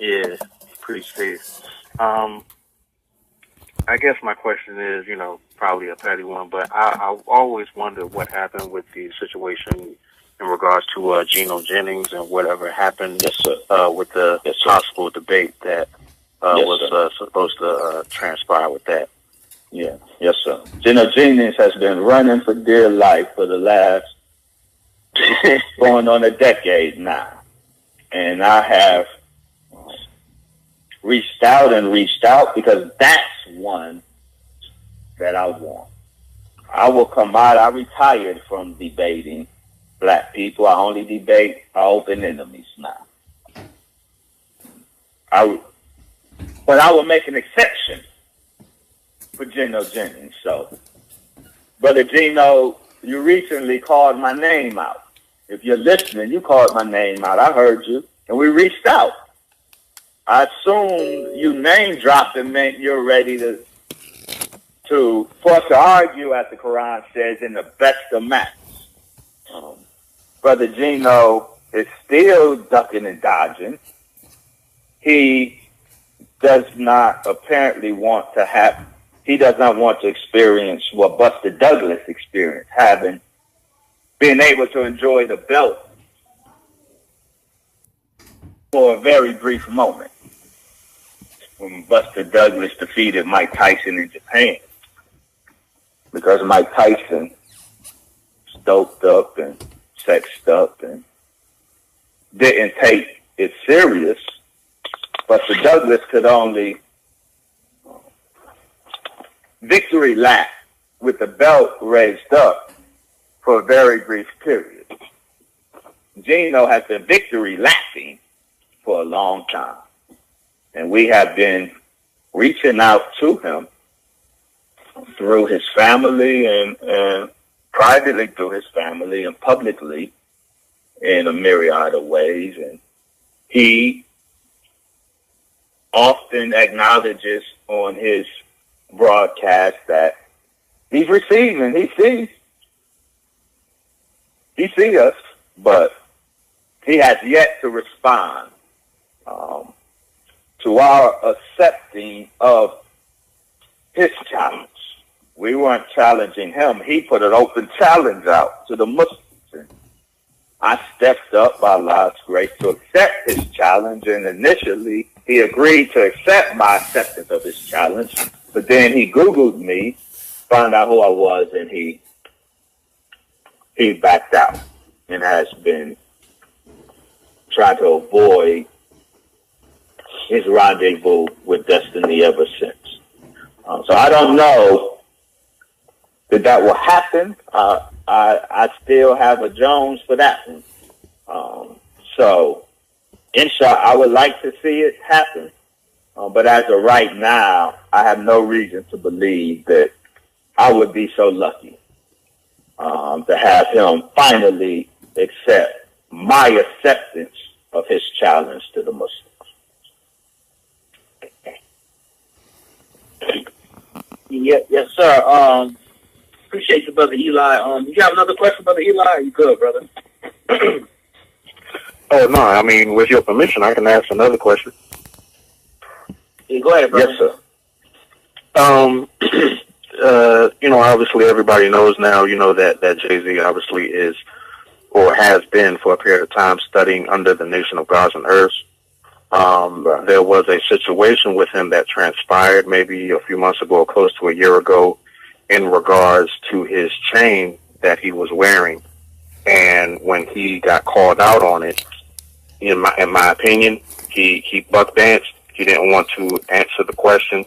Yeah, appreciate it. I guess my question is, probably a petty one, but I always wondered what happened with the situation in regards to Geno Jennings and whatever happened Yes, sir. With the Yes, sir. possible debate that Yes, was supposed to transpire with that. Yeah, yes, sir. Geno Jennings has been running for dear life for the last going on a decade now. And I have reached out because that's one that I want. I will come out. I retired from debating black people. I only debate our open enemies now. But I will make an exception for Geno Jennings. So, Brother Geno, you recently called my name out. If you're listening, you called my name out. I heard you, and we reached out. I assume you name dropped and meant you're ready for us to argue, as the Quran says, in the best of matches. Brother Geno is still ducking and dodging. He does not apparently want to experience what Buster Douglas experienced, being able to enjoy the belt for a very brief moment when Buster Douglas defeated Mike Tyson in Japan. Because Mike Tyson stoked up and sexed up and didn't take it serious, Buster Douglas could only victory lap with the belt raised up for a very brief period. Geno has been victory lapping for a long time. And we have been reaching out to him through his family and privately through his family and publicly in a myriad of ways. And he often acknowledges on his broadcast that he's receiving, he sees us, but he has yet to respond to our accepting of his challenge. We weren't challenging him. He put an open challenge out to the Muslims. And I stepped up by Allah's grace to accept his challenge, and initially he agreed to accept my acceptance of his challenge, but then he Googled me, found out who I was, and he backed out and has been trying to avoid his rendezvous with destiny ever since. So I don't know that will happen. I still have a Jones for that one. So, inshallah, I would like to see it happen. But as of right now, I have no reason to believe that I would be so lucky to have him finally accept my acceptance of his challenge to the Muslims. Yes, sir. Appreciate you, Brother Eli. You have another question, Brother Eli? Are you good, brother? Oh, no, I mean, with your permission, I can ask another question. Yeah, go ahead, brother. Yes, sir. Obviously everybody knows now, that Jay-Z obviously is or has been for a period of time studying under the Nation of Gods and Earths. There was a situation with him that transpired maybe a few months ago, or close to a year ago, in regards to his chain that he was wearing. And when he got called out on it, in my opinion, he buck danced. He didn't want to answer the question.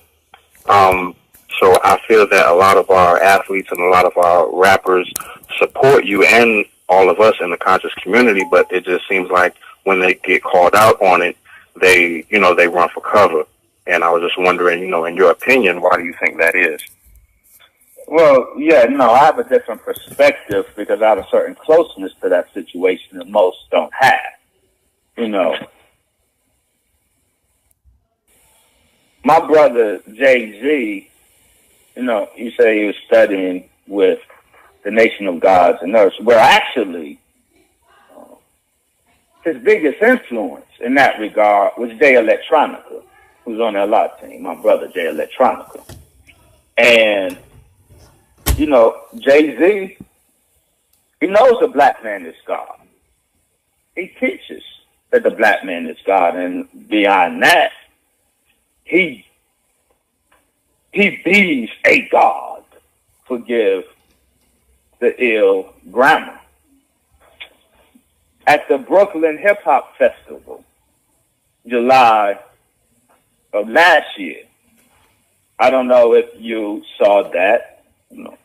So I feel that a lot of our athletes and a lot of our rappers support you and all of us in the conscious community, but it just seems like when they get called out on it, they run for cover. And I was just wondering, in your opinion, why do you think that is? Well, I have a different perspective because I have a certain closeness to that situation that most don't have. My brother Jay-Z, you say he was studying with the Nation of Gods and Earths. Well, actually, his biggest influence in that regard was Jay Electronica, who's on the lot team, my brother Jay Electronica. And, you know, Jay-Z, he knows the black man is God. He teaches that the black man is God. And beyond that, he be's a God. Forgive the ill grammar. At the Brooklyn Hip Hop Festival, July of last year, I don't know if you saw that. No.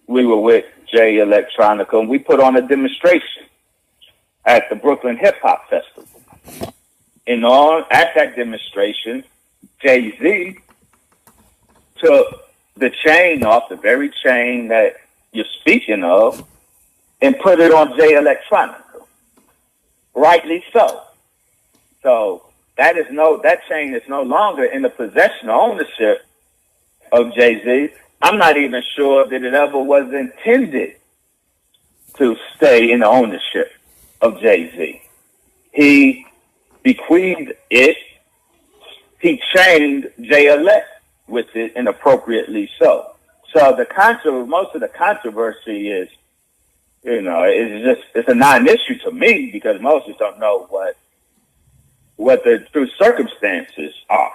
We were with Jay Electronica, and we put on a demonstration at the Brooklyn Hip Hop Festival. And at that demonstration, Jay-Z took the chain off, the very chain that you're speaking of, and put it on Jay Electronica. Rightly so. So that chain is no longer in the possession or ownership of Jay-Z. I'm not even sure that it ever was intended to stay in the ownership of Jay-Z. He bequeathed it. He chained Jay-Elect with it, and appropriately so. So most of the controversy is, you know, it's a non-issue to me, because most just don't know what the true circumstances are.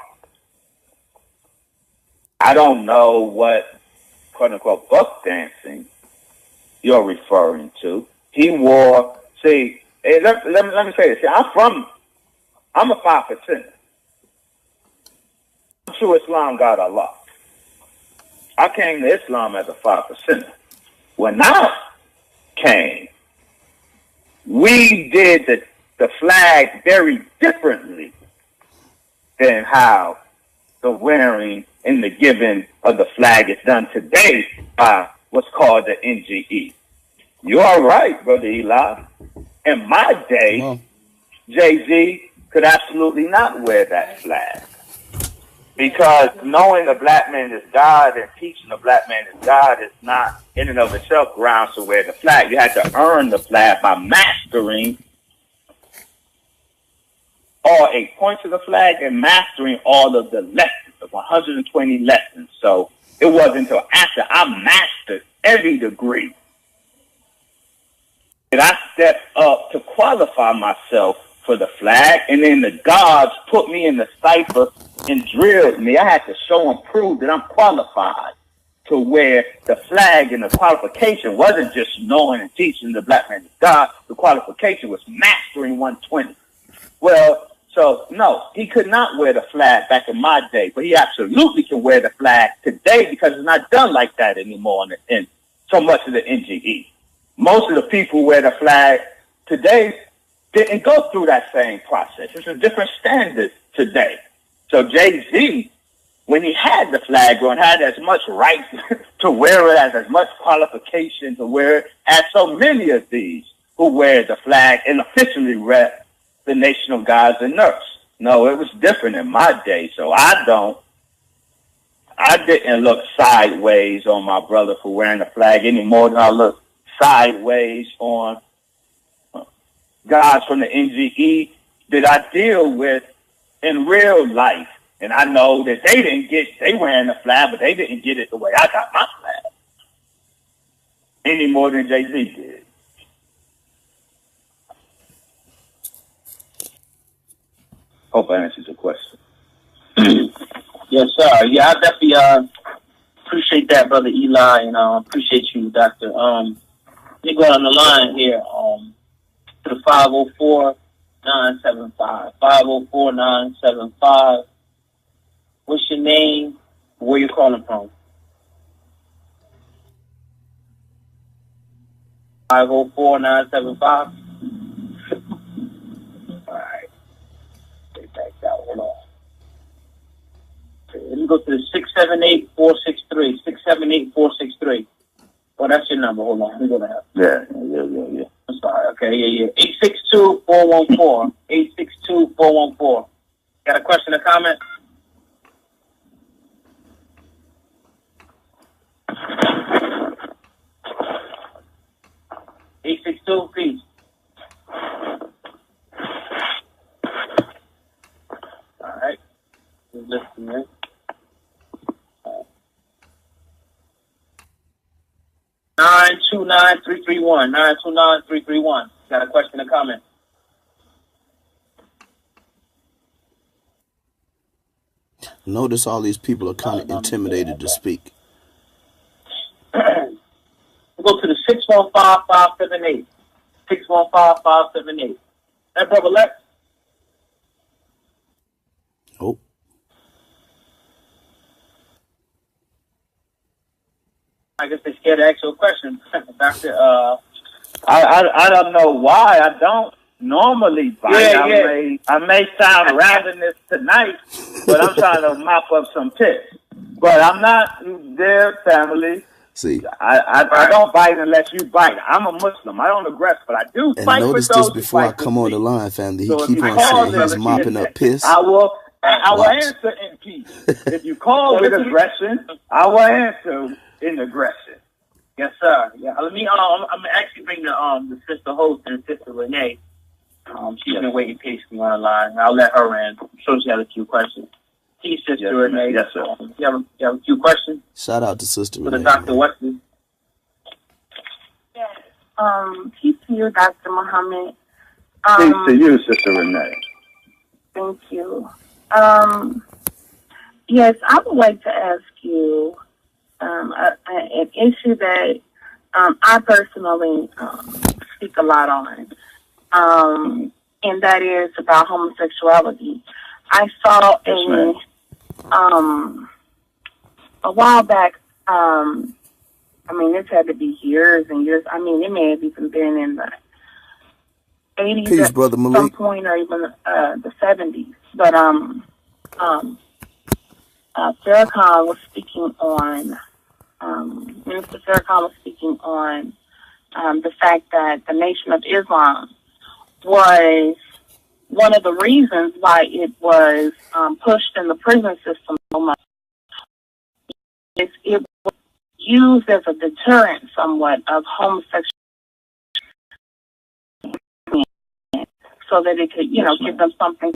I don't know what quote unquote buck dancing you're referring to. He wore, see, hey, let me say this. See, I'm a 5%. I'm sure Islam got Allah. I came to Islam as a 5%. When I came, we did the flag very differently than how the wearing and the giving of the flag is done today by what's called the NGE. You are right, Brother Eli. In my day, Jay-Z could absolutely not wear that flag. Because knowing the black man is God and teaching the black man is God is not in and of itself grounds to wear the flag. You had to earn the flag by mastering all 8 points of the flag and mastering all of the lessons, of 120 lessons. So it wasn't until after I mastered every degree that I stepped up to qualify myself for the flag, and then the gods put me in the cipher and drilled me. I had to show and prove that I'm qualified to wear the flag, and the qualification wasn't just knowing and teaching the black man is God. The qualification was mastering 120. Well, so no, he could not wear the flag back in my day, but he absolutely can wear the flag today, because it's not done like that anymore in so much of the NGE. Most of the people who wear the flag today didn't go through that same process. It's a different standard today. So Jay-Z, when he had the flag on, had as much right to wear it, as much qualification to wear it, as so many of these who wear the flag and officially rep the nation of gods and nurse. No, it was different in my day. So I didn't look sideways on my brother for wearing the flag any more than I looked sideways on guys from the NGE that I deal with in real life. And I know that they wearing the flag, but they didn't get it the way I got my flag. Any more than Jay-Z did. Hope I answered your question. Yes, sir. Yeah, I definitely appreciate that, Brother Eli, and appreciate you, Doctor. Let me go on the line here to the 504-975. 504-975. What's your name? Where you calling from? 504-975. All right. Take that out. Hold on. Okay, let me go to the 678-463. 678-463. Oh, that's your number. Hold on. Let me go there. Yeah. I'm sorry. Okay, yeah. 862-414. 862-414. Got a question or comment? Peace. listening. 929-331. 929-331. Got a question or comment? Notice all these people are kind of intimidated to speak. We'll go to the 615-578. 615-578. That brother Lex? Oh. I guess they're scared to ask you a question. Doctor, I don't know why I don't normally bite. Yeah. I may sound ravenous tonight, but I'm trying to mop up some piss. But I'm not their family. See, I don't bite unless you bite. I'm a Muslim. I don't aggress, but I do and fight notice with those this before I come on the line, family. He keep on saying he's mopping up piss. I will answer in peace. If you call with aggression, I will answer in aggression. yes, sir. Yeah. Let me. I'm actually bring the sister host and sister RENE. She's been waiting patiently on the line. I'll let her in. I'm sure she has a few questions. Hey, Sister RENE. Yes, sir. You have a few questions Shout out to Sister for the RENE. Dr. Wesley. Yes. Peace to you, Dr. Muhammad. Peace to you, Sister RENE. Thank you. Yes, I would like to ask you an issue that I personally speak a lot on, and that is about homosexuality. I saw a while back, this had to be years and years. It may have even been in the 80s Peace, Brother Malik. some point, or even the 70s. But Farrakhan was speaking on, Minister Farrakhan was speaking on the fact that the Nation of Islam was one of the reasons why it was pushed in the prison system so much. It was used as a deterrent somewhat of homosexuality, so that it could, give them something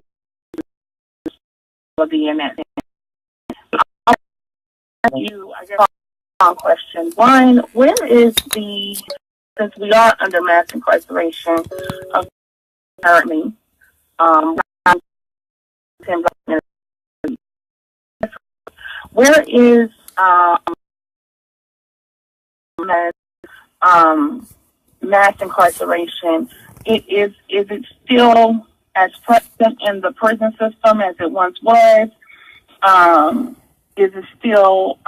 to be in that. I guess, one question. One, where is since we are under mass incarceration of currently, where is mass incarceration? Is it still as present in the prison system as it once was? Is it still,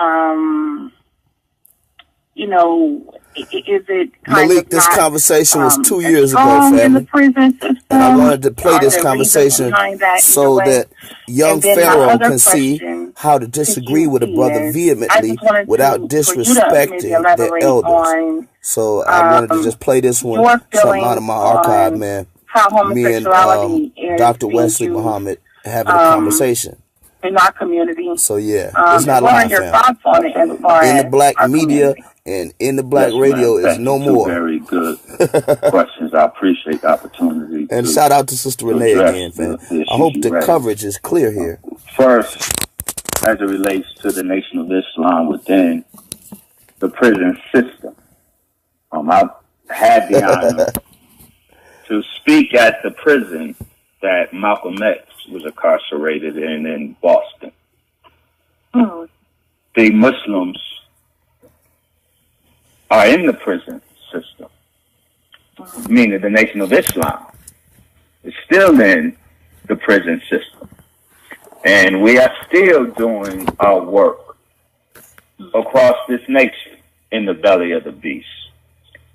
is it kind Malik, of this not, conversation was 2 years ago, strong in the family. prison system? And I wanted to play Are this there conversation reasons behind that so either way? that young And then my Pharaoh other can see question how to to disagree you with a brother is, I vehemently just wanted without for you to maybe disrespecting their elaborate elders. on So I wanted to just play this one, your something out of feelings my archive, on man. how Me and homosexuality is Dr. being Wesley used Muhammad having a conversation. in our community. So yeah, it's not What are live, your fam. thoughts on it as far In the as black our media community? and in the black Yes, radio ma'am. is Thank no you. Two more. very good questions. I appreciate the opportunity And to shout out to Sister RENE address again, fam. the issues I hope you the raised. coverage is clear here. First, as it relates to the Nation of Islam within the prison system, I've had the honor to speak at the prison that Malcolm X was incarcerated in Boston. The Muslims are in the prison system, meaning the Nation of Islam is still in the prison system. And we are still doing our work across this nation in the belly of the beast.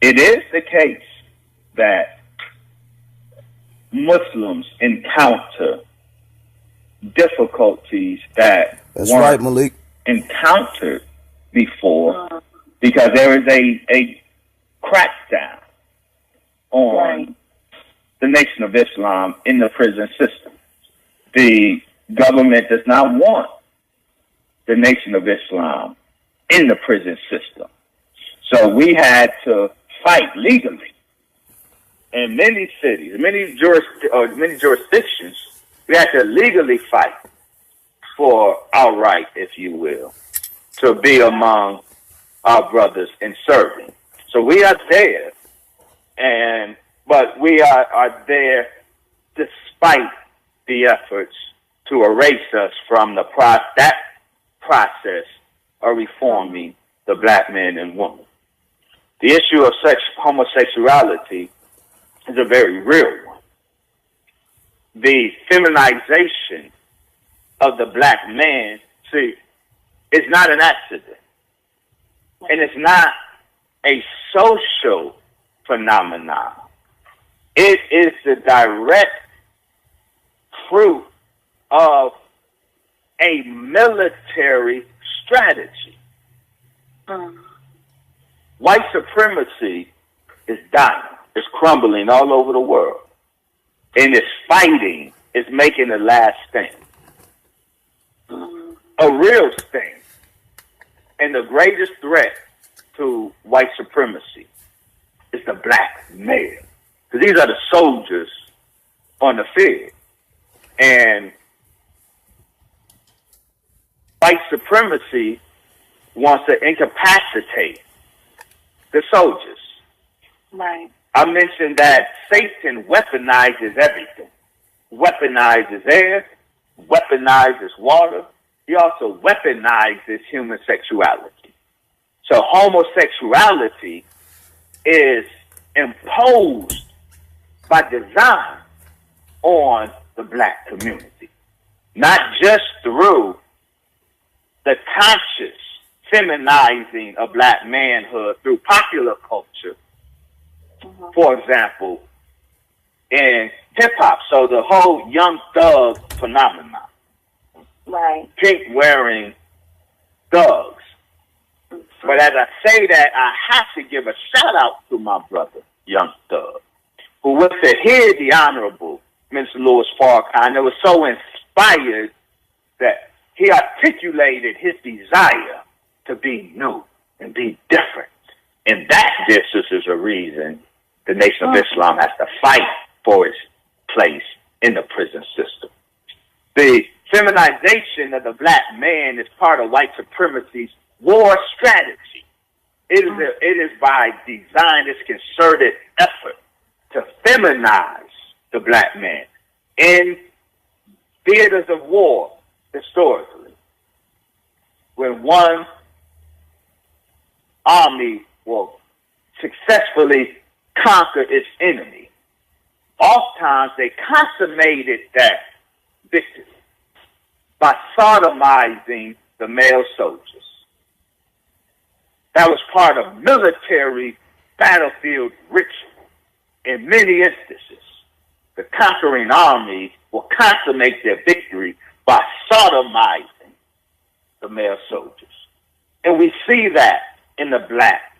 It is the case that Muslims encounter difficulties that That's weren't right, Malik. encountered before, because there is a crackdown on the Nation of Islam in the prison system. The government does not want the Nation of Islam in the prison system. So we had to fight legally. In many cities, many jurisdictions, we had to legally fight for our right, if you will, to be among our brothers in serving. So we are there, but we are there despite the efforts to erase us from that process of reforming the black man and woman. The issue of homosexuality is a very real one. The feminization of the black man, see, is not an accident. And it's not a social phenomenon. It is the direct fruit of a military strategy. White supremacy is dying. It's crumbling all over the world. And it's fighting. It's making the last stand. A real stand. And the greatest threat to white supremacy is the black male. Because these are the soldiers on the field. And white supremacy wants to incapacitate the soldiers. Right. I mentioned that Satan weaponizes everything. Weaponizes air, weaponizes water. He also weaponizes human sexuality. So homosexuality is imposed by design on the black community. Not just through the conscious feminizing of black manhood through popular culture, for example, in hip-hop. So the whole young thug phenomenon. Right. Pink wearing thugs. But as I say that, I have to give a shout out to my brother, Young Thug, who was to hear the Honorable Mr. Louis Farrakhan. It was so inspired that he articulated his desire to be new and be different. And that this is a reason the Nation of Islam has to fight for its place in the prison system. The feminization of the black man is part of white supremacy's war strategy. It is by design, this concerted effort to feminize the black man in theaters of war historically. When one army will successfully conquer its enemy, oftentimes they consummated that victory by sodomizing the male soldiers. That was part of military battlefield ritual. In many instances, the conquering army will consummate their victory by sodomizing the male soldiers. And we see that in the black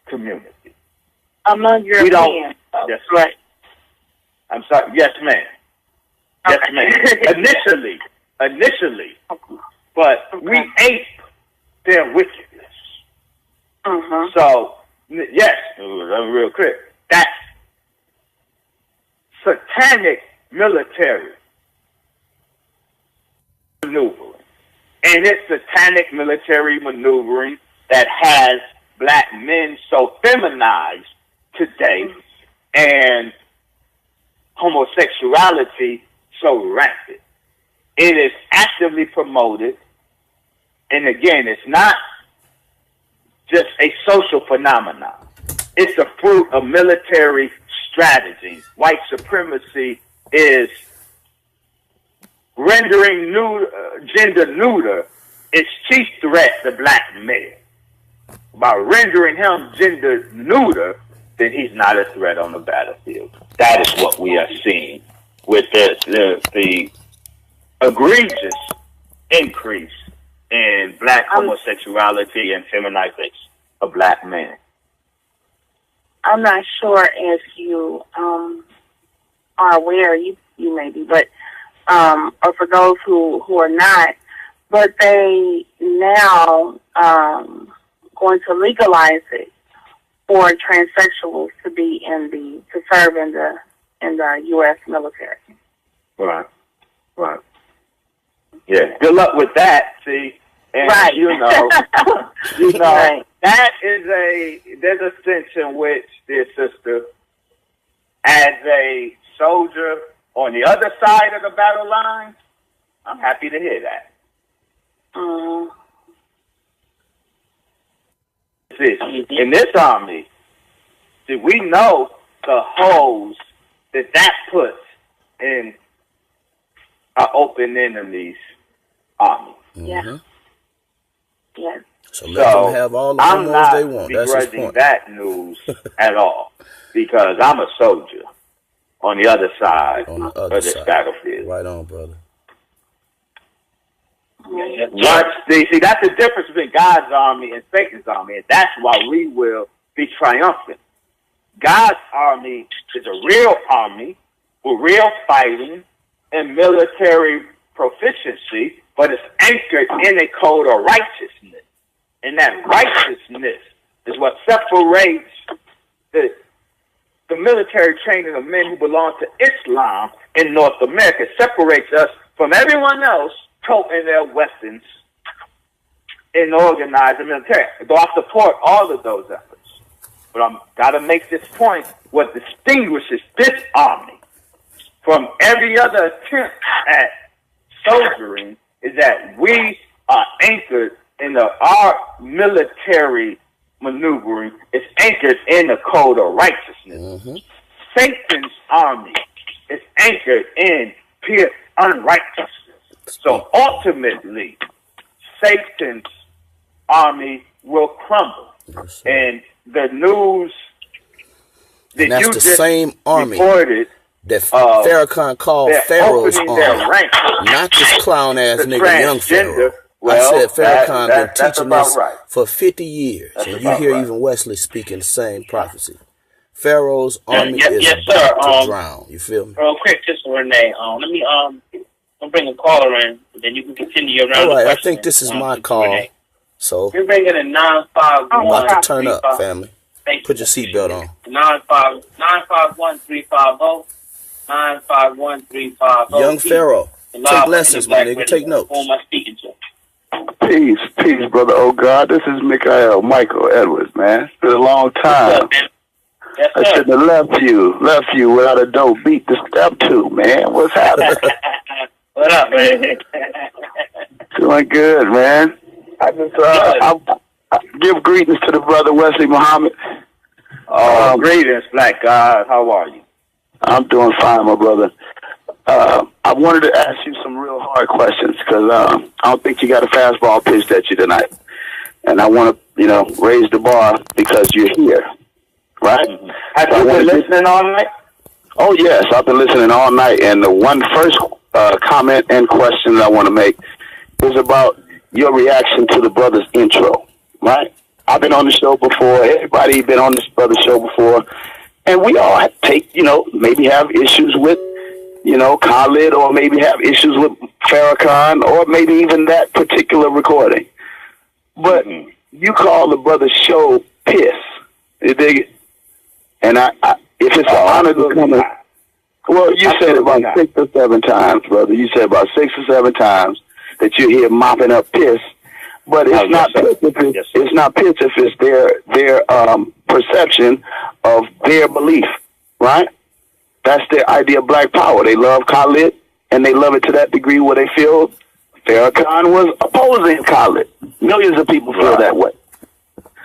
community. Among Europeans. That's right. I'm sorry. Yes, ma'am. Yes, ma'am. Initially. But we ape their wickedness. So, yes, I'm real clear. That's satanic military maneuvering. And it's satanic military maneuvering that has black men so feminized today and homosexuality so rampant. It is actively promoted. And again, it's not just a social phenomenon. It's a fruit of military strategy. White supremacy is rendering gender neuter its chief threat to black male. By rendering him gender neuter, then he's not a threat on the battlefield. That is what we are seeing with the egregious increase in black homosexuality and feminization of black men. I'm not sure if you are aware, you may be, but or for those who are not, but they now going to legalize it for transsexuals to be to serve in the U.S. military. Right. Yeah. Good luck with that. See, and Right. you know, Right. that is there's a sense in which, dear sister, as a soldier on the other side of the battle line, I'm happy to hear that. See, in this army, see, we know the holes that puts in our open enemies' army. Yeah. Yes. So let them have all the I'm homos not they want. That's his begrudging point. that news at all, because I'm a soldier on the other side On the other of this side. battlefield. Right on, brother. See, that's the difference between God's army and Satan's army, and that's why we will be triumphant. God's army is a real army with real fighting and military proficiency, but it's anchored in a code of righteousness. And that righteousness is what separates the military training of men who belong to Islam in North America. It separates us from everyone else toting their weapons in organized military. Though I support all of those efforts. But I'm got to make this point. What distinguishes this army from every other attempt at soldiering is that we are anchored in our military maneuvering is anchored in the code of righteousness. Satan's army is anchored in pure unrighteousness. So ultimately, Satan's army will crumble. Yes, and the news that and that's you the just same army reported, that Farrakhan called Pharaoh's opening their army. ranks. Not this clown ass The nigga, young Pharaoh. transgender, well, I said Farrakhan been that's teaching about this right. for 50 years. That's And you about hear right. even Wesley speaking the same prophecy. Pharaoh's army yes, is yes, about sir. to drown. You feel me? Real quick, Sister Renee. Let me I'll bring a caller in, and then you can continue your round. All right, of I think this is my Sister call. Renee. So We're bringing a 951. I'm about to turn up, family. Thank Put you. your seatbelt on. 951-350. 951-350. Young Pharaoh, take lessons, my nigga. Take notes. Who am I speaking to? Peace, brother. Oh God, this is Micha'EL, Michael Edwards, man. It's been a long time. What's up, man? Yes, I sir. shouldn't have left you without a dope beat to step to, man. What's happening? What up, man? Doing good, man. I just I give greetings to the brother Wesley Muhammad. Greetings, Black God. How are you? I'm doing fine, my brother. I wanted to ask you some real hard questions because I don't think you got a fastball pitched at you tonight, and I want to, raise the bar because you're here, right? Have you been listening all night? Oh yes, I've been listening all night, and the first comment and question that I want to make is about your reaction to the brother's intro, right? I've been on the show before. Everybody been on this brother's show before, and we all maybe have issues with, Khalid, or maybe have issues with Farrakhan, or maybe even that particular recording. But you call the brother's show piss. You dig it? And if it's an honor to come in. Well, you said about 6 or 7 times, brother. You said about 6 or 7 times that you hear mopping up piss. But it's not piss if it's not piss if it's their perception of their belief, right? That's their idea of black power. They love Khalid, and they love it to that degree where they feel Farrakhan was opposing Khalid. Millions of people feel that way.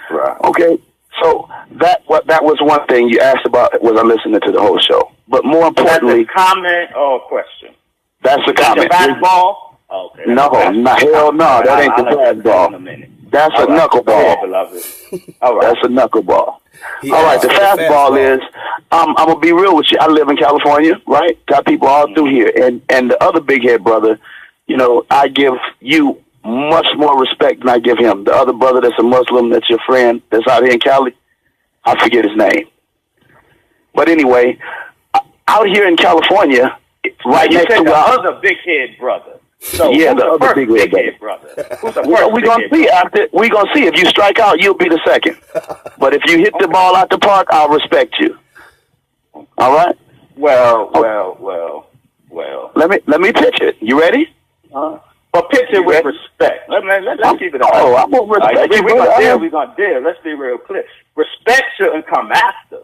Right. Okay, so that was one thing you asked about. Was I listening to the whole show? But more importantly, that's a comment or a question? That's a comment. That's a fastball? Okay. No, hell no, that ain't the fastball. That's a knuckleball. All right. That's a knuckleball. All right, the fastball is, I'm going to be real with you. I live in California, right? Got people all through here. And the other big head brother, I give you much more respect than I give him. The other brother that's a Muslim, that's your friend, that's out here in Cali, I forget his name. But anyway, out here in California, right next to the other big head brother. So yeah, the other big head brother. Who's the first we're gonna see after. We're gonna see if you strike out, you'll be the second. But if you hit the ball out the park, I'll respect you. All right. Well. Let me pitch it. You ready? But picture with respect. Let's keep it up. Oh, I'm going to respect you. We're going to deal. Let's be real clear. Respect shouldn't come after.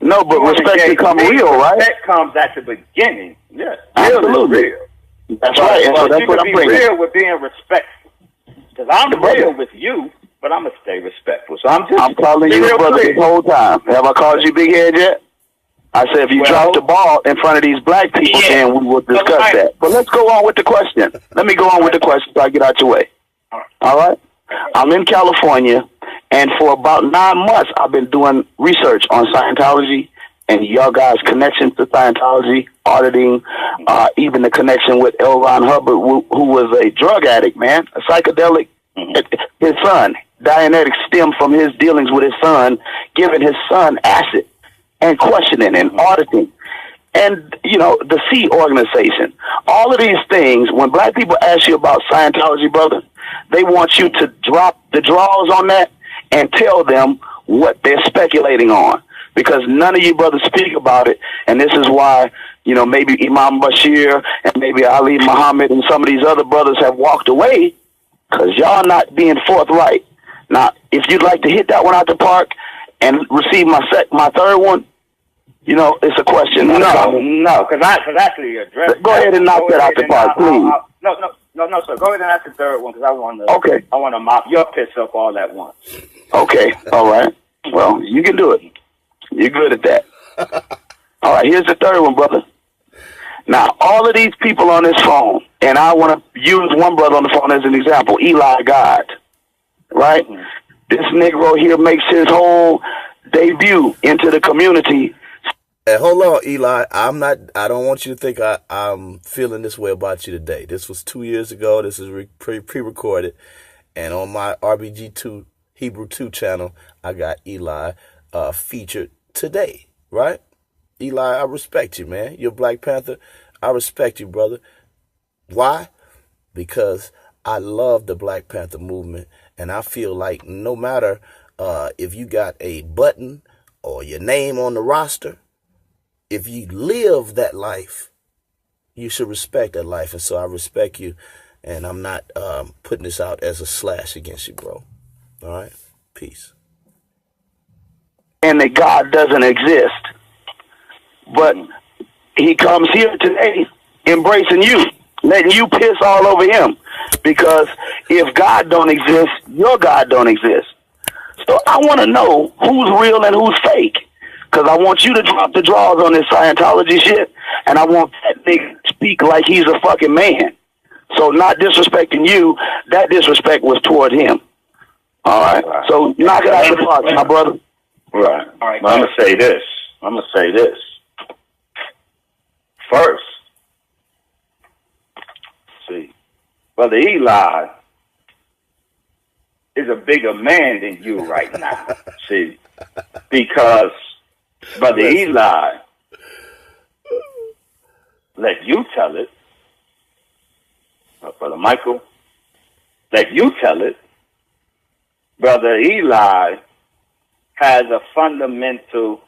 No, but respect should come real, right? Respect comes at the beginning. Yes. Absolutely. Real. That's right. And so that's what I'm bringing. You can be real with being respectful. Because I'm real with you, but I'm going to stay respectful. So I'm calling you a brother this whole time. Have I called you big head yet? I said if you drop the ball in front of these black people, then we will discuss that. But let's go on with the question. Let me go on with the question so I get out your way. All right? I'm in California, and for about 9 months, I've been doing research on Scientology and y'all guys' connection to Scientology, auditing, even the connection with L. Ron Hubbard, who was a drug addict, man, a psychedelic. His son, Dianetics stemmed from his dealings with his son, giving his son acid and questioning and auditing. And, you know, the C organization. All of these things, when black people ask you about Scientology, brother, they want you to drop the draws on that and tell them what they're speculating on. Because none of you brothers speak about it. And this is why, you know, maybe Imam Bashir and maybe Ali Muhammad and some of these other brothers have walked away because y'all not being forthright. Now, if you'd like to hit that one out the park and receive my third one, you know, it's a question. No, because I actually address. Go ahead and knock that out the park, please. No, sir. Go ahead and ask the third one because I want to. Okay. I want to mop your piss up all at once. Okay. All right. Well, you can do it. You're good at that. All right. Here's the third one, brother. Now, all of these people on this phone, and I want to use one brother on the phone as an example, Eli God, right? Mm-hmm. This Negro here makes his whole debut into the community. Hey, hold on, Eli. I don't want you to think I'm feeling this way about you today. This was 2 years ago. This is pre-recorded. And on my RBG2 Hebrew 2 channel, I got Eli featured today, right? Eli, I respect you, man. You're a Black Panther. I respect you, brother. Why? Because I love the Black Panther movement. And I feel like no matter if you got a button or your name on the roster, if you live that life, you should respect that life. And so I respect you. And I'm not putting this out as a slash against you, bro. All right? Peace. And that God doesn't exist. But he comes here today embracing you, letting you piss all over him. Because if God don't exist, your God don't exist. So I want to know who's real and who's fake. Because I want you to drop the draws on this Scientology shit, and I want that nigga to speak like he's a fucking man. So not disrespecting you, that disrespect was toward him. All right. So knock it out the park, my brother. Right. All right. Well, I'm going to say this. First, see, Brother Eli is a bigger man than you right now. See, because Brother Eli, let you tell it. Brother Michael, let you tell it. Brother Eli has a fundamental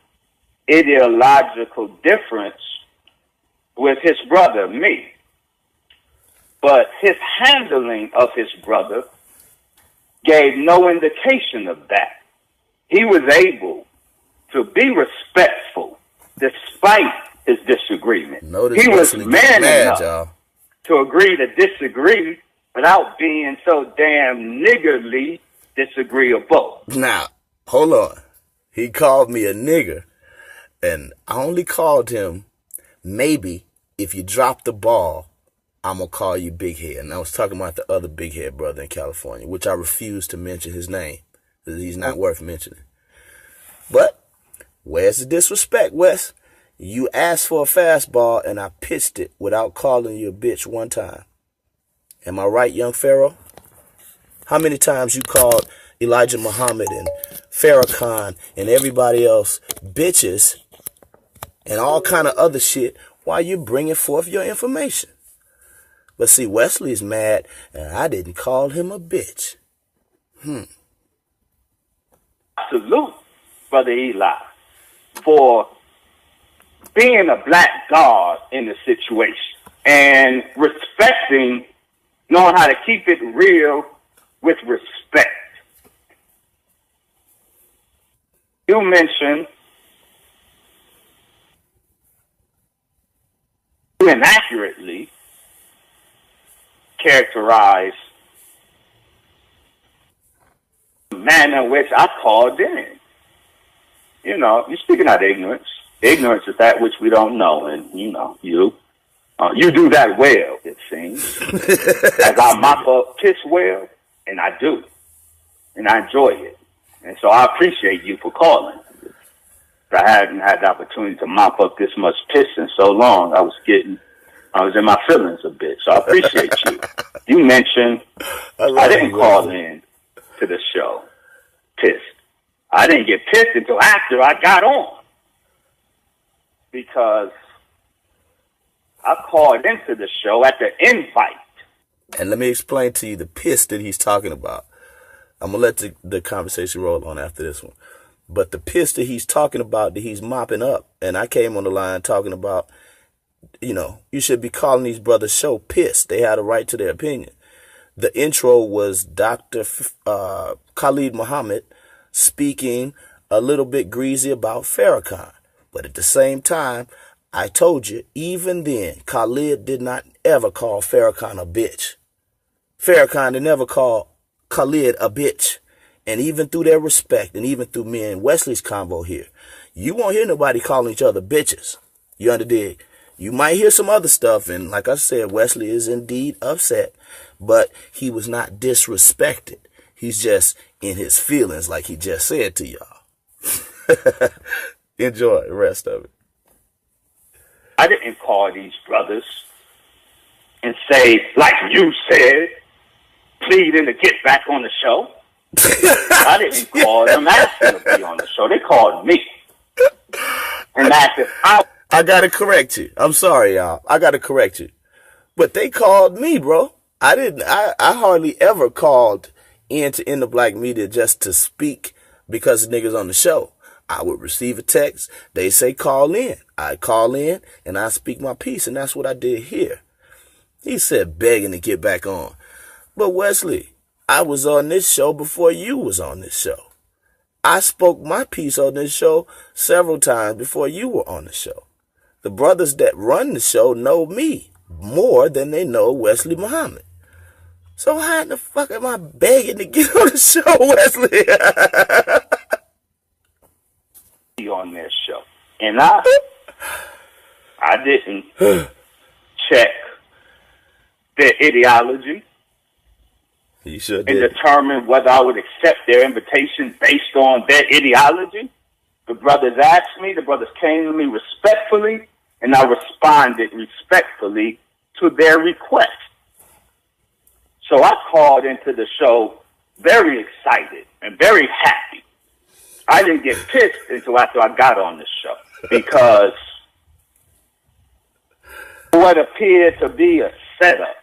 ideological difference with his brother, me. But his handling of his brother gave no indication of that. He was able to be respectful despite his disagreement. He was man enough to agree to disagree without being so damn niggerly disagreeable. Now, hold on. He called me a nigger, and I only called him maybe if you drop the ball, I'm going to call you Big Head. And I was talking about the other Big Head brother in California, which I refuse to mention his name because he's not worth mentioning. But where's the disrespect, Wes? You asked for a fastball, and I pitched it without calling you a bitch one time. Am I right, young Pharaoh? How many times you called Elijah Muhammad and Farrakhan and everybody else bitches and all kind of other shit while you bringing forth your information? But see, Wesley's mad, and I didn't call him a bitch. Salute, Brother Eli, for being a black god in the situation and respecting knowing how to keep it real with respect. You mentioned you inaccurately characterize the manner in which I called in. You know, you're speaking out of ignorance. Ignorance is that which we don't know, and you know, you do that well, it seems. As I mop up piss well, and I do, and I enjoy it, and so I appreciate you for calling. I hadn't had the opportunity to mop up this much piss in so long. I was in my feelings a bit, so I appreciate you. You mentioned I didn't call in to the show pissed. I didn't get pissed until after I got on, because I called into the show at the invite. And let me explain to you the piss that he's talking about. I'm going to let the conversation roll on after this one. But the piss that he's talking about, that he's mopping up, and I came on the line talking about, you know, you should be calling these brothers' show pissed. They had a right to their opinion. The intro was Dr. Khalid Muhammad speaking a little bit greasy about Farrakhan. But at the same time, I told you, even then, Khalid did not ever call Farrakhan a bitch. Farrakhan did never call Khalid a bitch. And even through their respect, and even through me and Wesley's convo here, you won't hear nobody calling each other bitches. You underdig? You might hear some other stuff, and like I said, Wesley is indeed upset, but he was not disrespected. He's just in his feelings, like he just said to y'all. Enjoy the rest of it. I didn't call these brothers and say, like you said, pleading to get back on the show. I didn't call them asking to be on the show. They called me and asked if I gotta correct you. I'm sorry, y'all. I gotta correct you. But they called me, bro. I hardly ever called in the black media just to speak because the niggas on the show. I would receive a text. They say call in. I call in and I speak my piece, and that's what I did here. He said begging to get back on. But Wesley, I was on this show before you was on this show. I spoke my piece on this show several times before you were on the show. The brothers that run the show know me more than they know Wesley Muhammad. So how in the fuck am I begging to get on the show, Wesley? on their show. And I didn't check their ideology. You sure and did. determine whether I would accept their invitation based on their ideology. The brothers asked me, the brothers came to me respectfully, and I responded respectfully to their request. So I called into the show very excited and very happy. I didn't get pissed until after I got on the show because what appeared to be a setup.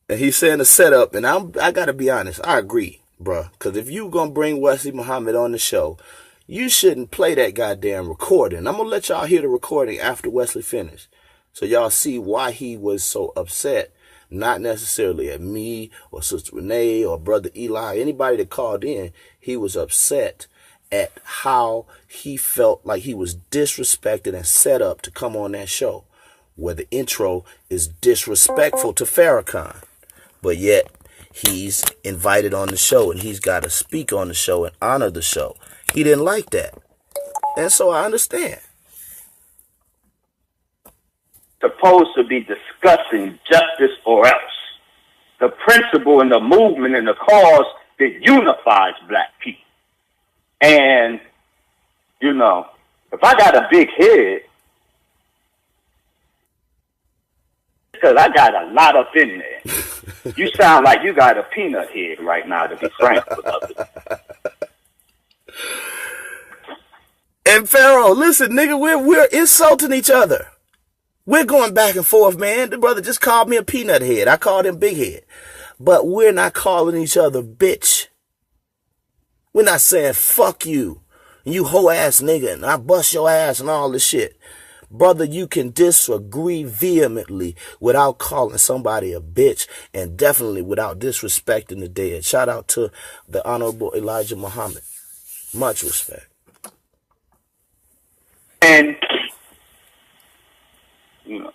And he's saying a setup, and I got to be honest, I agree, bruh. Because if you going to bring Wesley Muhammad on the show, you shouldn't play that goddamn recording. I'm going to let y'all hear the recording after Wesley finished, so y'all see why he was so upset. Not necessarily at me or Sister Renee or Brother Eli, anybody that called in. He was upset at how he felt like he was disrespected and set up to come on that show, where the intro is disrespectful to Farrakhan. But yet, he's invited on the show, and he's got to speak on the show and honor the show. He didn't like that. And so I understand. Supposed to be discussing justice or else. The principle and the movement and the cause that unifies black people. And, you know, if I got a big head, because I got a lot up in there. You sound like you got a peanut head right now, to be frank with others. And Pharaoh, listen, nigga, we're insulting each other. We're going back and forth, man. The brother just called me a peanut head. I called him big head. But we're not calling each other bitch. We're not saying fuck you, and you hoe ass nigga, and I bust your ass and all this shit. Brother, you can disagree vehemently without calling somebody a bitch, and definitely without disrespecting the dead. Shout out to the Honorable Elijah Muhammad. Much respect. And, you know,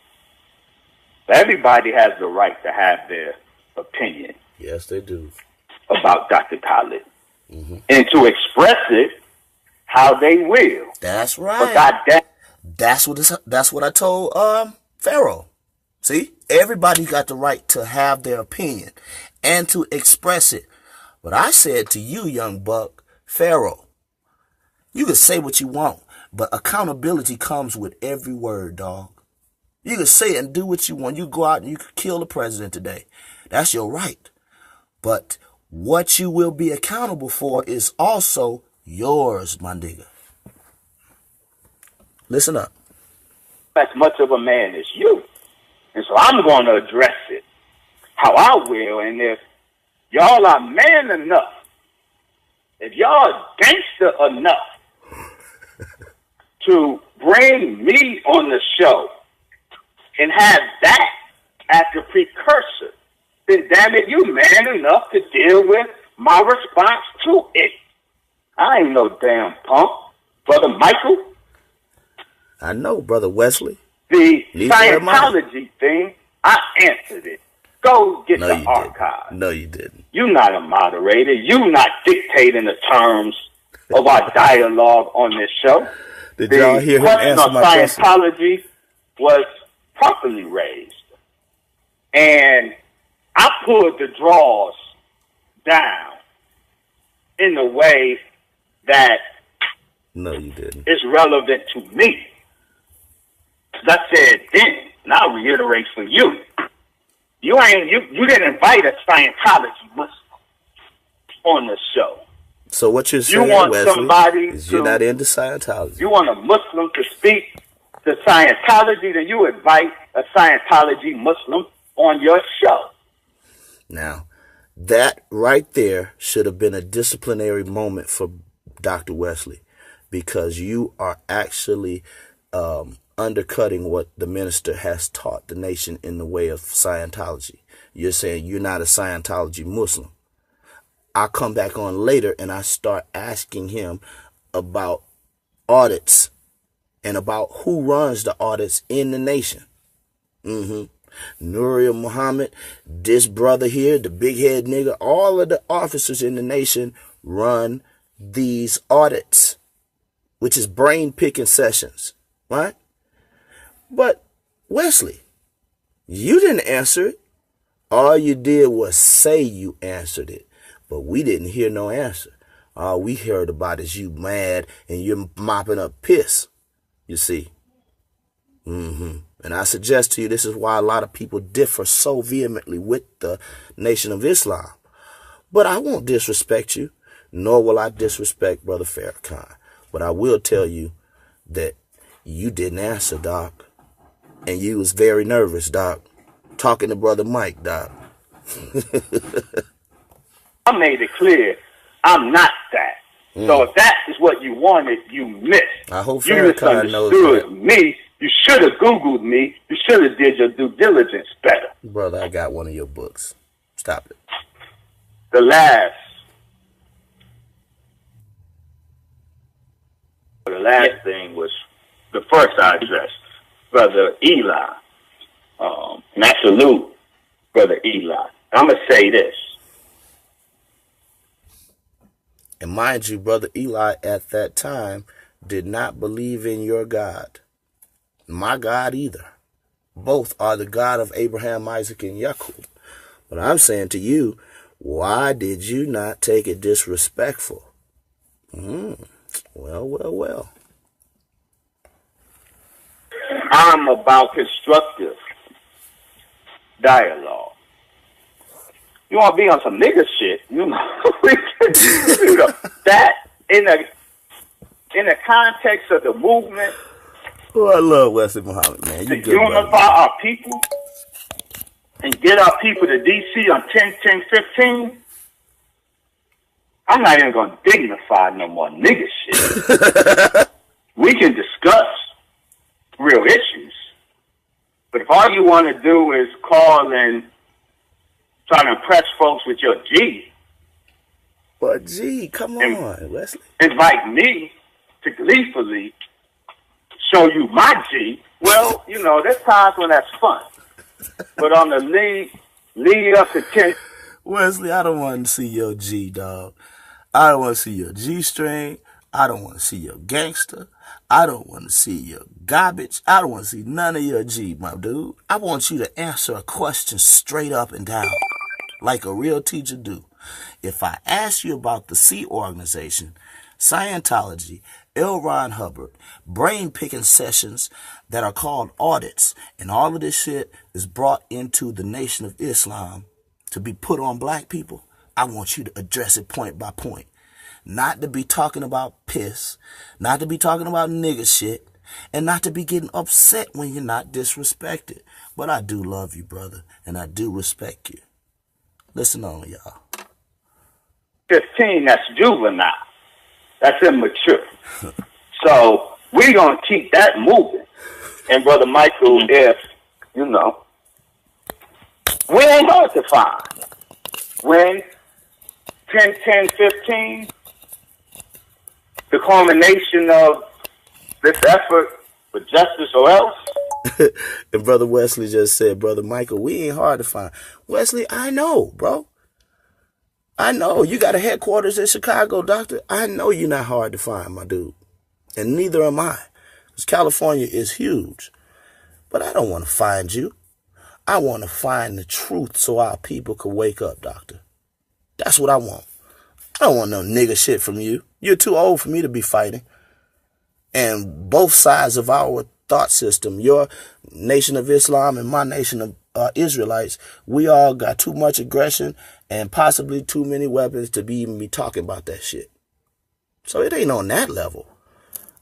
everybody has the right to have their opinion. Yes, they do. About Dr. Khalid. And to express it how they will. That's right. But goddamn. That's what I told Pharaoh. See, everybody got the right to have their opinion and to express it. But I said to you, young buck, Pharaoh, you can say what you want, but accountability comes with every word, dog. You can say it and do what you want. You go out and you can kill the president today. That's your right. But what you will be accountable for is also yours, my nigga. Listen up. As much of a man as you. And so I'm going to address it how I will. And if y'all are man enough, if y'all are gangster enough to bring me on the show and have that as the precursor, then damn it, you man enough to deal with my response to it. I ain't no damn punk. Brother Michael. I know, Brother Wesley. The Scientology thing, I answered it. Go get the archive. No, you didn't. You're not a moderator. You're not dictating the terms of our dialogue on this show. Did y'all hear him answer my question? Scientology was properly raised. And I pulled the draws down in a way that no, you didn't. Is relevant to me. I said then, and I'll reiterate for you. You didn't invite a Scientology Muslim on the show. So what you're saying, Wesley, is you're not into Scientology. You want a Muslim to speak to Scientology, then you invite a Scientology Muslim on your show. Now, that right there should have been a disciplinary moment for Dr. Wesley, because you are actually undercutting what the minister has taught the nation in the way of Scientology. You're saying you're not a Scientology Muslim. I come back on later and I start asking him about audits and about who runs the audits in the nation. N.O.I Muhammad, this brother here, the big head nigga, all of the officers in the nation run these audits, which is brain picking sessions, right? But Wesley, you didn't answer it. All you did was say you answered it, but we didn't hear no answer. All we heard about is you mad and you're mopping up piss, you see. And I suggest to you, this is why a lot of people differ so vehemently with the Nation of Islam. But I won't disrespect you, nor will I disrespect Brother Farrakhan. But I will tell you that you didn't answer, Doc. And you was very nervous, Doc. Talking to Brother Mike, Doc. I made it clear I'm not that. So if that is what you wanted, you missed. I hope Farrakhan knows that. You misunderstood me. You should have Googled me. You should have did your due diligence better. Brother, I got one of your books. Stop it. The last thing was the first I addressed, Brother Eli. And I salute Brother Eli. I'm going to say this. And mind you, Brother Eli at that time did not believe in your God. My God either. Both are the God of Abraham, Isaac, and Jacob. But I'm saying to you, why did you not take it disrespectful? Well. I'm about constructive dialogue. You want to be on some nigga shit, you know, that in the context of the movement. Oh, I love Wesley Muhammad, man. To unify our people and get our people to DC on 10-10-15, I'm not even going to dignify no more nigga shit. We can discuss real issues. But if all you want to do is call and try to impress folks with your G, But G, come on, Wesley. invite me to gleefully show you my G, well, you know, there's times when that's fun. But on the lead up to 10. Wesley, I don't want to see your G, dog. I don't want to see your G string. I don't want to see your gangster. I don't want to see your garbage. I don't want to see none of your G, my dude. I want you to answer a question straight up and down, like a real teacher do. If I ask you about the C organization, Scientology, L. Ron Hubbard, brain-picking sessions that are called audits, and all of this shit is brought into the Nation of Islam to be put on black people, I want you to address it point by point. Not to be talking about piss, not to be talking about nigga shit, and not to be getting upset when you're not disrespected. But I do love you, brother, and I do respect you. Listen on, y'all. 15, that's juvenile. That's immature. So we're going to keep that moving. And Brother Michael, if, you know, we ain't hard to find. When 10, 10, 15, the culmination of this effort for justice or else. And Brother Wesley just said, Brother Michael, we ain't hard to find. Wesley, I know, bro. I know. You got a headquarters in Chicago, doctor. I know you're not hard to find, my dude. And neither am I. Because California is huge. But I don't want to find you. I want to find the truth so our people can wake up, doctor. That's what I want. I don't want no nigga shit from you. You're too old for me to be fighting. And both sides of our thought system, your Nation of Islam and my Nation of Israelites, we all got too much aggression and possibly too many weapons to even be talking about that shit. So it ain't on that level.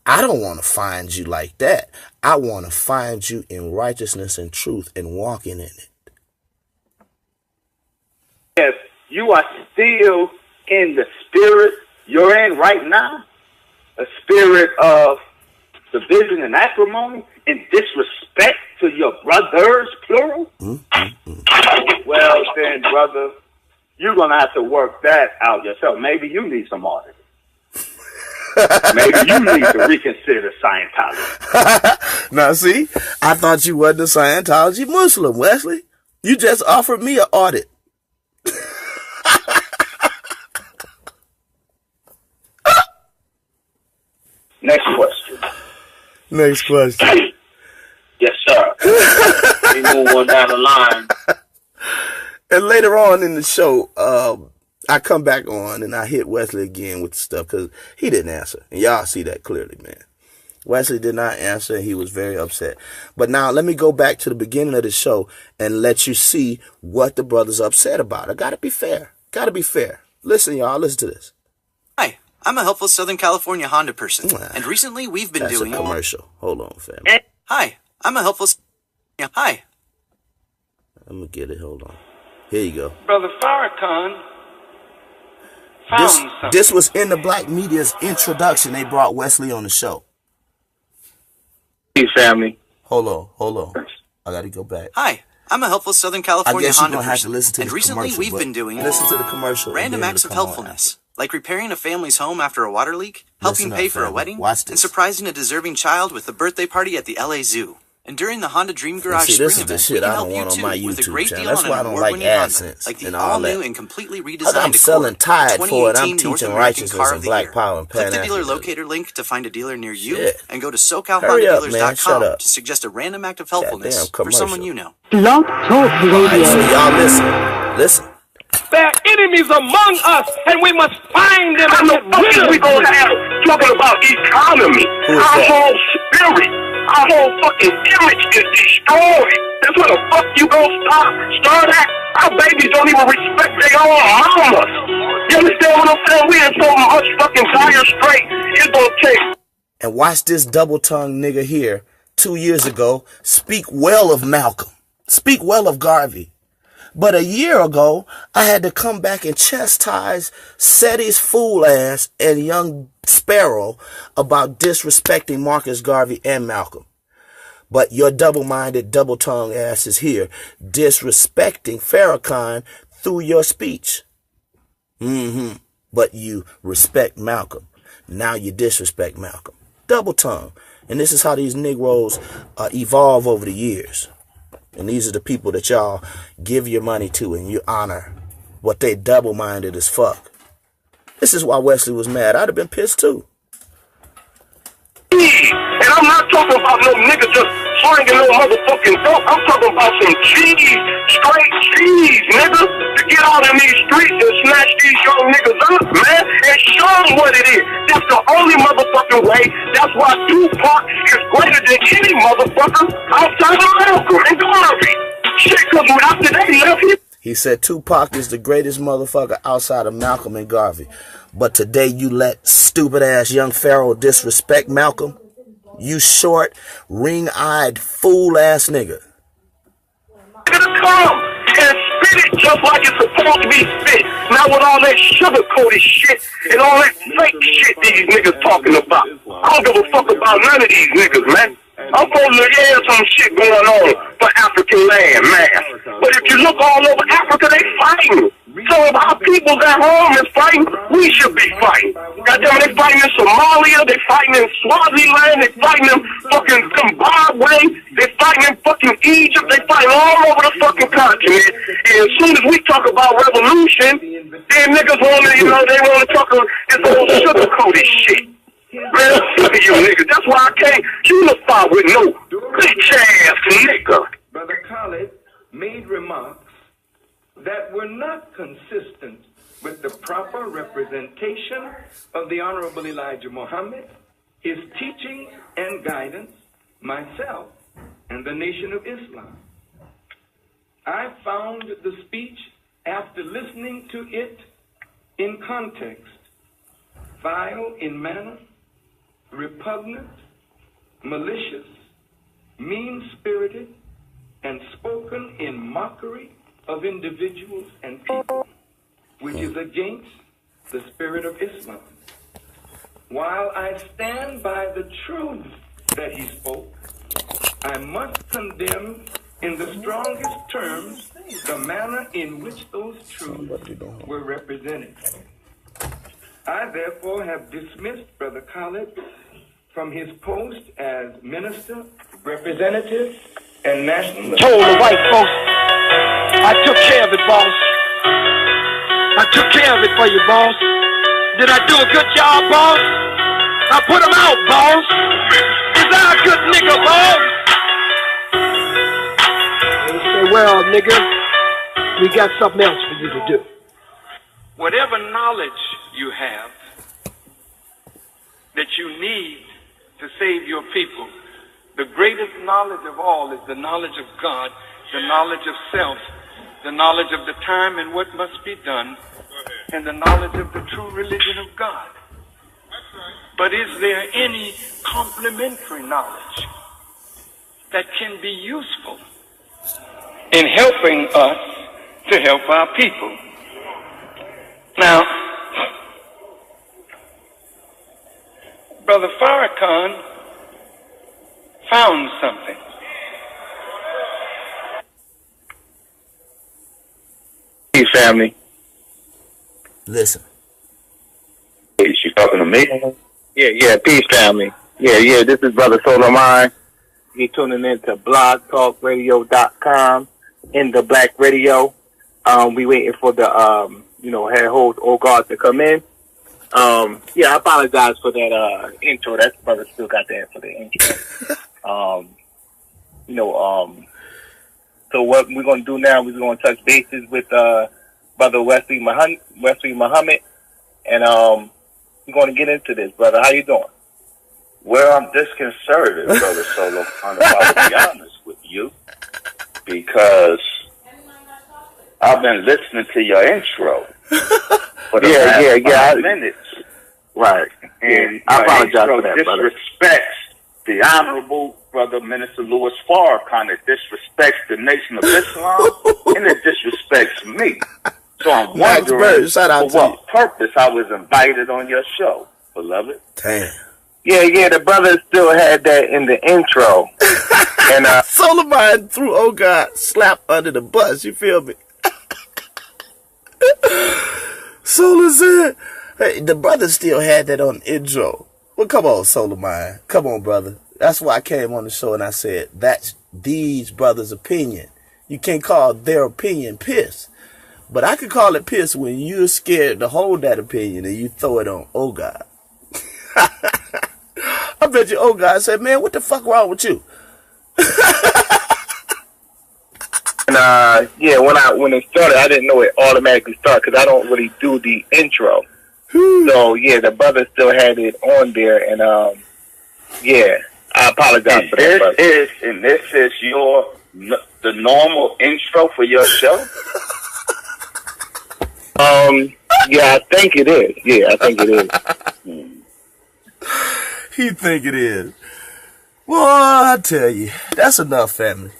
I don't want to find you like that. I want to find you in righteousness and truth and walking in it. If you are still in the spirit you're in right now, a spirit of division and acrimony and disrespect to your brothers, plural, well then, brother, you're going to have to work that out yourself. Maybe you need some audit. Maybe you need to reconsider Scientology. Now, see, I thought you wasn't a Scientology Muslim, Wesley. You just offered me an audit. Next question. Next question. Yes, sir. We move on down the line. And later on in the show, I come back on and I hit Wesley again with the stuff because he didn't answer. And y'all see that clearly, man. Wesley did not answer and he was very upset. But now let me go back to the beginning of the show and let you see what the brother's upset about. I gotta be fair. Gotta be fair. Listen, y'all, listen to this. Hi, I'm a helpful Southern California Honda person. And recently we've been doing... That's a commercial. Hold on, family. Hi, I'm a helpful... Hi. I'm gonna get it. Hold on. Here you go. Brother Farrakhan This was in the black media's introduction. They brought Wesley on the show. Hey, family. Hold on. I gotta go back. Hi, I'm a helpful Southern California I guess you're Honda gonna have to person. listen to And this recently commercial, we've but been doing listen to the commercial. random acts of helpfulness, like repairing a family's home after a water leak, helping Listen pay up, for a family. wedding, Watch and this. surprising a deserving child with a birthday party at the LA Zoo. And during the Honda Dream Garage See, Spring this is the event, shit we can I help don't you want on too my with a YouTube great channel. deal That's on why I an don't like award-winning Honda, AdSense like the and all all-new that. and completely I'm redesigned selling Accord, Tide the for it. I'm 2018 North teaching American righteousness Car and of the black Year. power and Click the dealer pan-Africanism. locator link to find a dealer near you, Shit. and go to Hurry up, man. Shut SoCalHondaDealers.com up. to suggest a random act of Goddamn helpfulness for commercial. someone you know. Blog Talk All right, so Radio. y'all listen. There are enemies among us, and we must find them How and the get fuck rid is of we them. gonna have talking about economy? Who is Our that? whole spirit, our whole fucking image is destroyed. That's where the fuck you gonna start at? Our babies don't even respect their own mamas. You understand what I'm saying? We in so much fucking dire straight. It's gonna take. And watch this double-tongued nigga here 2 years ago speak well of Malcolm. Speak well of Garvey. But a year ago, I had to come back and chastise Seti's fool ass and young Sparrow about disrespecting Marcus Garvey and Malcolm. But your double-minded, double-tongued ass is here disrespecting Farrakhan through your speech. But you respect Malcolm. Now you disrespect Malcolm. Double tongue. And this is how these Negroes evolve over the years. And these are the people that y'all give your money to and you honor. What they double-minded as fuck. This is why Wesley was mad. I'd have been pissed too. And I'm not talking about no nigga just slanging no motherfucking dope. I'm talking about some cheese, straight cheese, nigga, to get out in these streets and snatch these young niggas up, man, and show them what it is. That's the only motherfucking way. That's why Tupac is greater than any motherfucker outside of Malcolm and Garvey. Shit, because after they left him. He said Tupac is the greatest motherfucker outside of Malcolm and Garvey. But today you let stupid ass young Pharaoh disrespect Malcolm? You short, ring-eyed, fool-ass nigga. Gonna come and spit it just like it's supposed to be spit. Not with all that sugar-coated shit and all that fake shit these niggas talking about. I don't give a fuck about none of these niggas, man. I'm supposed to have some shit going on for African land, man. But if you look all over Africa, they fighting. So if our people at home is fighting, we should be fighting. Goddamn, they fighting in Somalia, they fighting in Swaziland, they fighting in fucking Zimbabwe, they fighting in fucking Egypt, they fighting all over the fucking continent. And as soon as we talk about revolution, then niggas want to, they want to talk about this old sugar-coated shit. Man, look at you niggas. That's why I can't unify with no bitch-ass nigga. Brother Khalid made remarks that were not consistent with the proper representation of the Honorable Elijah Muhammad, his teachings and guidance, myself, and the Nation of Islam. I found the speech, after listening to it in context, vile in manner, repugnant, malicious, mean-spirited, and spoken in mockery of individuals and people, which is against the spirit of Islam. While I stand by the truth that he spoke, I must condemn in the strongest terms the manner in which those truths were represented. I therefore have dismissed Brother Khalid from his post as minister, representative, and national. Told the white folks, I took care of it, boss. I took care of it for you, boss. Did I do a good job, boss? I put him out, boss. Is that a good nigga, boss? They say, well, nigga, we got something else for you to do. Whatever knowledge you have that you need to save your people, the greatest knowledge of all is the knowledge of God, the knowledge of self, the knowledge of the time and what must be done, and the knowledge of the true religion of God. But is there any complementary knowledge that can be useful in helping us to help our people? Now, Brother Farrakhan found something. Hey, family. Listen. Is she talking to me? Yeah, peace, family. Yeah, this is Brother Solomon. You're tuning in to blogtalkradio.com in the Black Radio. We waiting for the, head host, old guard to come in. I apologize for that, intro. That brother still got the for the intro. So what we're going to do now, we're going to touch bases with, Brother Wesley Muhammad, and, we're going to get into this, brother. How you doing? Well, I'm disconcerted, Brother Solo. I'm about to be honest with you, because I've been listening to your intro for the last 5 minutes. Right. And I apologize for that, brother. Disrespects the Honorable Brother Minister Louis Farrakhan. It disrespects the Nation of Islam, and it disrespects me. So I'm wondering for what purpose I was invited on your show, beloved. Damn. Yeah, the brother still had that in the intro. And Solar Mind threw Oh God slap under the bus. You feel me? Solar said, hey, the brother still had that on the intro. Well, come on, Solar Mind. Come on, brother. That's why I came on the show and I said, that's these brothers' opinion. You can't call their opinion piss. But I could call it piss when you're scared to hold that opinion and you throw it on Oh God. I bet you Oh God said, man, what the fuck wrong with you? And when it started, I didn't know it automatically started because I don't really do the intro. So yeah, the brother still had it on there, and yeah, I apologize for that. This is the normal intro for your show. Yeah, I think it is. Yeah, I think it is. He think it is. Well, I tell you, that's enough, family.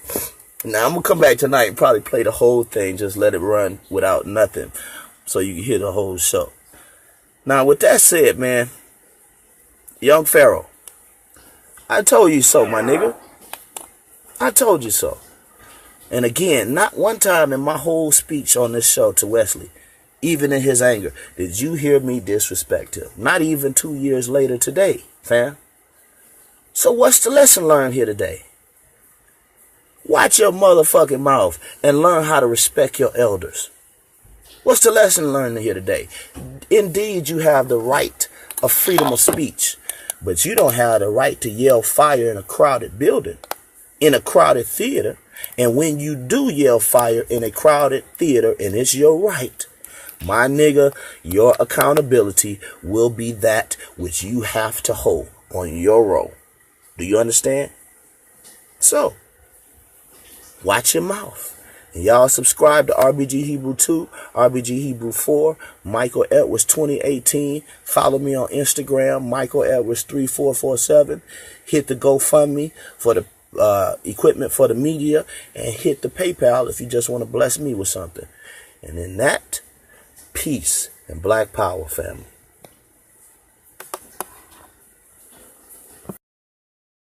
Now, I'm going to come back tonight and probably play the whole thing. Just let it run without nothing so you can hear the whole show. Now, with that said, man, Young Pharaoh, I told you so, my nigga. I told you so. And again, not one time in my whole speech on this show to Wesley, even in his anger, did you hear me disrespect him. Not even 2 years later today, fam. So what's the lesson learned here today? Watch your motherfucking mouth and learn how to respect your elders. What's the lesson learned here today? Indeed, you have the right of freedom of speech, but you don't have the right to yell fire in a crowded building, in a crowded theater. And when you do yell fire in a crowded theater, and it's your right, my nigga, your accountability will be that which you have to hold on your role. Do you understand? So, watch your mouth. And y'all subscribe to RBG Hebrew 2, RBG Hebrew 4, Michael Edwards 2018. Follow me on Instagram, Michael Edwards 3447. Hit the GoFundMe for the equipment for the media, and hit the PayPal if you just want to bless me with something. And in that, peace and black power, family.